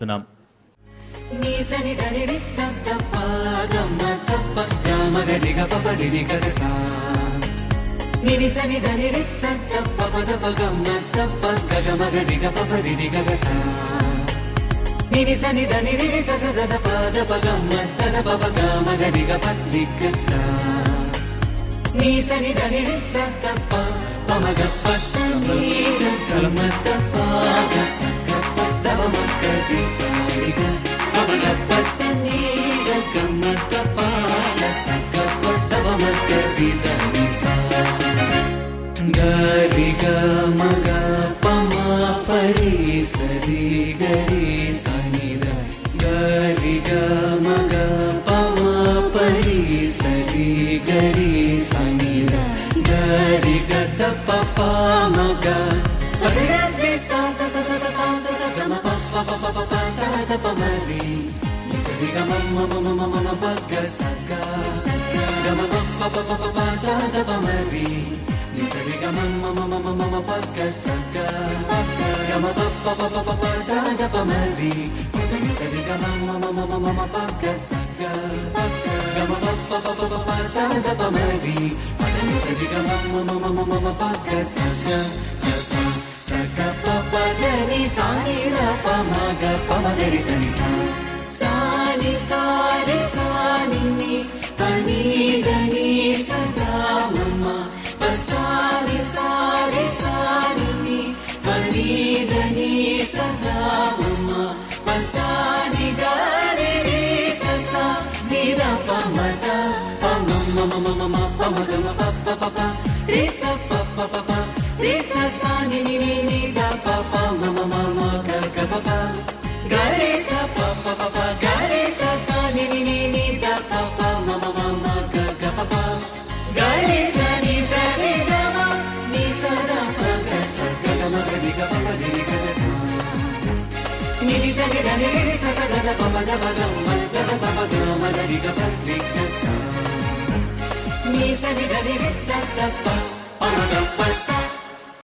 తున్నాం. గరిగా మగ పమా పరి సరి గరి సనిద గరిగా మగ పమా పరి సరి గరి సనిద గరిగ తప మగ పరి సా స స స స స స గమ ప ప ప ప త త ప మరి సరి గమ మ మ మ మ ప గ స గ గమ ప ప ప ప త త ప మరి సరి గమ మ మ మ మ ప గ స గ గమ ప ప ప ప ప త త ప మరి సరి గమ మ మ మ మ మ ప గ స గ గమ ప ప ప ప ప త త ప మరి సరి గమ మ మ మ మ మ ప గ స గ స స స గ ప ప గ రి సా ని ర ప మ గ ప మ గ రి స ని సా సా ని సా రి సా ని ని ప ని ద ని స గ మ మ ప సా రి సా రి సా ని ని ప ని ద ని స గ మ మ ప సా ని గ రి రి స సా ని ర ప మ ద ప మ మ మ మ మ ప మ గ మ ప ప ప ప రి స ప ప ప ప రి స సా ని ని ని ని ద ప ప మ మ మ మ గ గ ప ప గ రి స ప ప ప ప గ రి స సా ని ని ని ని ద ప ప మ మ మ మ గ గ ప ప గ రి స ని స రి గ మ ని స ద ప గ స గ గ మ గ రి గ ప మ రి రి గ ద స ని ని స రి ద ని రి స స గ ద ప మ ద ప గ మ ద ద ప ప గ మ ద రి గ ప రి గ స ని స రి ద ని రి స ద ప ప మ గ ప స